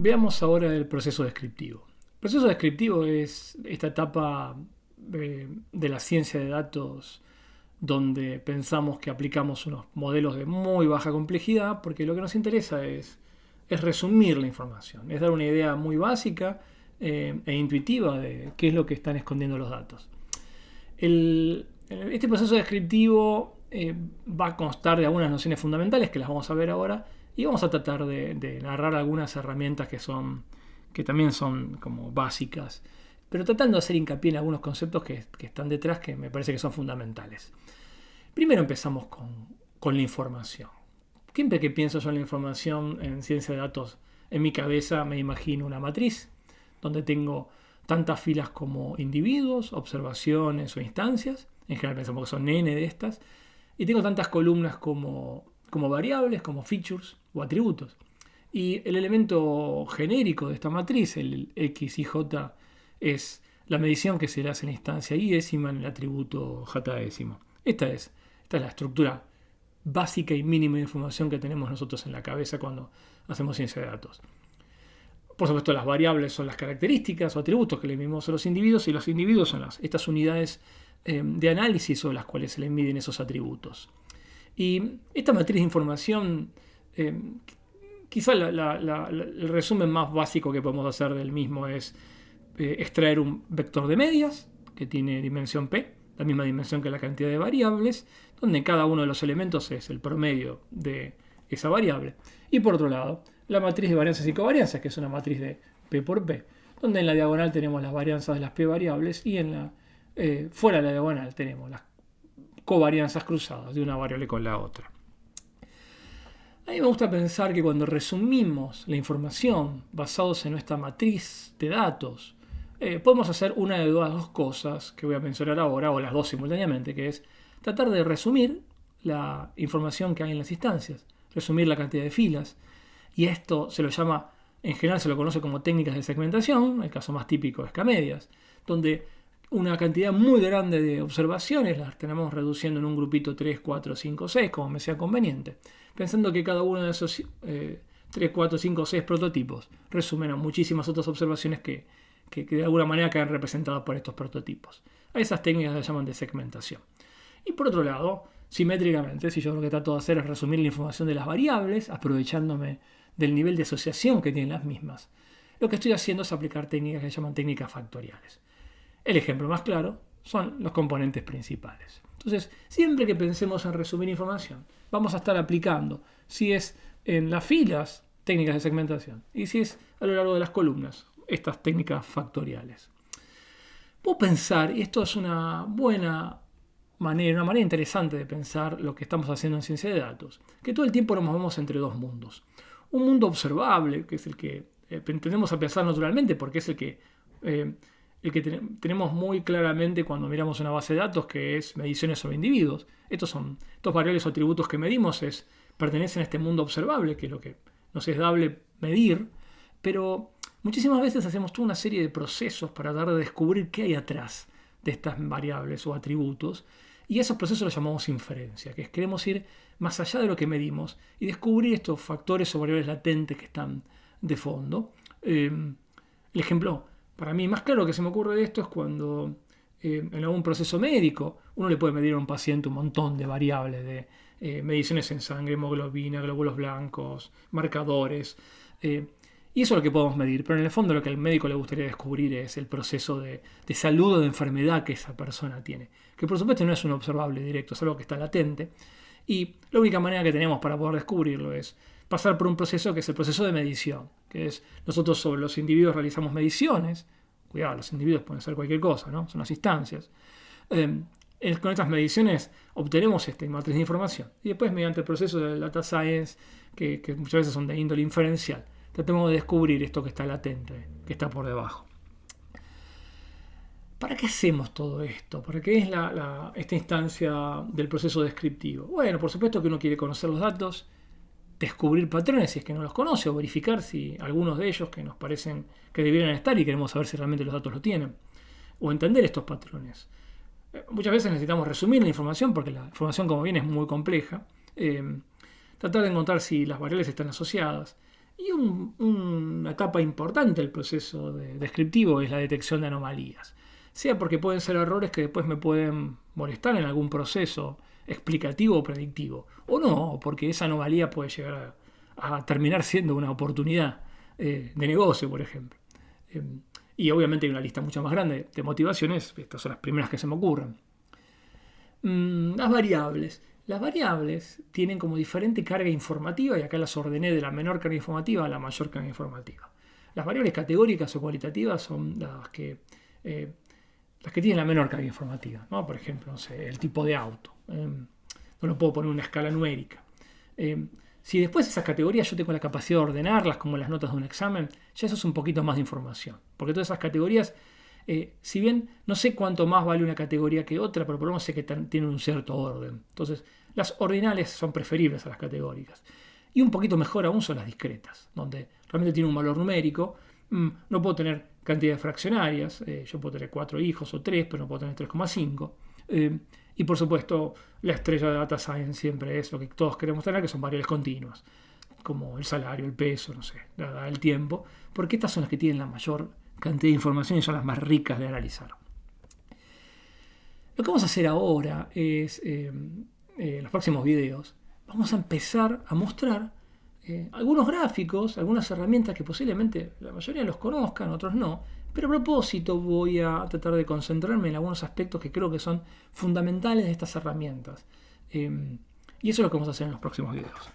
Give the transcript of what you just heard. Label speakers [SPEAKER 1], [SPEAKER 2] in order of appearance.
[SPEAKER 1] Veamos ahora el proceso descriptivo. El proceso descriptivo es esta etapa de la ciencia de datos donde pensamos que aplicamos unos modelos de muy baja complejidad porque lo que nos interesa es resumir la información, es dar una idea muy básica e intuitiva de qué es lo que están escondiendo los datos. Este proceso descriptivo va a constar de algunas nociones fundamentales que las vamos a ver ahora y vamos a tratar de narrar algunas herramientas que también son como básicas, pero tratando de hacer hincapié en algunos conceptos que están detrás que me parece que son fundamentales. Primero empezamos con la información. Siempre que pienso yo en la información en ciencia de datos, en mi cabeza me imagino una matriz donde tengo tantas filas como individuos, observaciones o instancias. En general pensamos que son n de estas. Y tengo tantas columnas como variables, como features o atributos. Y el elemento genérico de esta matriz, el x y j, es la medición que se le hace en la instancia y décima en el atributo j décimo. Esta es la estructura básica y mínima de información que tenemos nosotros en la cabeza cuando hacemos ciencia de datos. Por supuesto, las variables son las características o atributos que le medimos a los individuos y los individuos son estas unidades de análisis sobre las cuales se le miden esos atributos. Y esta matriz de información, quizá el resumen más básico que podemos hacer del mismo es extraer un vector de medias que tiene dimensión p, la misma dimensión que la cantidad de variables, donde cada uno de los elementos es el promedio de esa variable. Y por otro lado, la matriz de varianzas y covarianzas, que es una matriz de p por p, donde en la diagonal tenemos las varianzas de las p variables y fuera de la diagonal tenemos las covarianzas cruzadas de una variable con la otra. A mí me gusta pensar que cuando resumimos la información basados en nuestra matriz de datos, podemos hacer una de las dos cosas que voy a mencionar ahora, o las dos simultáneamente, que es tratar de resumir la información que hay en las instancias, resumir la cantidad de filas, y esto se lo llama, en general se lo conoce como técnicas de segmentación, el caso más típico es K-medias, donde una cantidad muy grande de observaciones las tenemos reduciendo en un grupito 3, 4, 5, 6, como me sea conveniente, pensando que cada uno de esos 3, 4, 5, 6 prototipos resumen a muchísimas otras observaciones que de alguna manera quedan representadas por estos prototipos. A esas técnicas se llaman de segmentación. Y por otro lado, simétricamente, si yo lo que trato de hacer es resumir la información de las variables, aprovechándome del nivel de asociación que tienen las mismas, lo que estoy haciendo es aplicar técnicas que se llaman técnicas factoriales. El ejemplo más claro son los componentes principales. Entonces, siempre que pensemos en resumir información, vamos a estar aplicando, si es en las filas, técnicas de segmentación, y si es a lo largo de las columnas, estas técnicas factoriales. Puedo pensar, y esto es una manera interesante de pensar lo que estamos haciendo en ciencia de datos, que todo el tiempo nos movemos entre dos mundos. Un mundo observable, que es el que tendemos a pensar naturalmente, porque es el que tenemos muy claramente cuando miramos una base de datos, que es mediciones sobre individuos. Estos variables o atributos que medimos pertenecen a este mundo observable, que es lo que nos es dable medir, pero muchísimas veces hacemos toda una serie de procesos para tratar de descubrir qué hay atrás de estas variables o atributos, y esos procesos los llamamos inferencia, que es queremos ir más allá de lo que medimos y descubrir estos factores o variables latentes que están de fondo. El ejemplo para mí más claro que se me ocurre de esto es cuando en algún proceso médico uno le puede medir a un paciente un montón de variables, de mediciones en sangre, hemoglobina, glóbulos blancos, marcadores, y eso es lo que podemos medir, pero en el fondo lo que al médico le gustaría descubrir es el proceso de salud o de enfermedad que esa persona tiene, que por supuesto no es un observable directo, es algo que está latente, y la única manera que tenemos para poder descubrirlo es pasar por un proceso que es el proceso de medición, que es nosotros sobre los individuos realizamos mediciones, cuidado, los individuos pueden ser cualquier cosa, ¿no? Son las instancias. Con estas mediciones obtenemos esta matriz de información y después mediante el proceso de data science, que muchas veces son de índole inferencial, tratemos de descubrir esto que está latente, que está por debajo. ¿Para qué hacemos todo esto? ¿Para qué es esta instancia del proceso descriptivo? Bueno, por supuesto que uno quiere conocer los datos, descubrir patrones si es que no los conoce, o verificar si algunos de ellos que nos parecen que debieran estar y queremos saber si realmente los datos lo tienen, o entender estos patrones. Muchas veces necesitamos resumir la información porque la información como viene es muy compleja, tratar de encontrar si las variables están asociadas. Y un una etapa importante del proceso descriptivo es la detección de anomalías. Sea porque pueden ser errores que después me pueden molestar en algún proceso explicativo o predictivo, o no, o porque esa anomalía puede llegar a terminar siendo una oportunidad de negocio, por ejemplo. Y obviamente hay una lista mucho más grande de motivaciones, estas son las primeras que se me ocurren. Las variables. Las variables tienen como diferente carga informativa y acá las ordené de la menor carga informativa a la mayor carga informativa. Las variables categóricas o cualitativas son las que tienen la menor carga informativa, ¿no? Por ejemplo, no sé, el tipo de auto. No lo puedo poner en una escala numérica. Si después esas categorías yo tengo la capacidad de ordenarlas como las notas de un examen, ya eso es un poquito más de información. Porque todas esas categorías, si bien no sé cuánto más vale una categoría que otra, pero por lo menos sé que tienen un cierto orden. Entonces, las ordinales son preferibles a las categóricas. Y un poquito mejor aún son las discretas, donde realmente tiene un valor numérico. No puedo tener cantidades fraccionarias, yo puedo tener 4 hijos o 3, pero no puedo tener 3,5. Y por supuesto, la estrella de Data Science siempre es lo que todos queremos tener, que son variables continuas, como el salario, el peso, no sé, el tiempo, porque estas son las que tienen la mayor cantidad de información y son las más ricas de analizar. Lo que vamos a hacer ahora es, en los próximos videos, vamos a empezar a mostrar algunos gráficos, algunas herramientas que posiblemente la mayoría los conozcan, otros no, pero a propósito voy a tratar de concentrarme en algunos aspectos que creo que son fundamentales de estas herramientas. Y eso es lo que vamos a hacer en los próximos videos.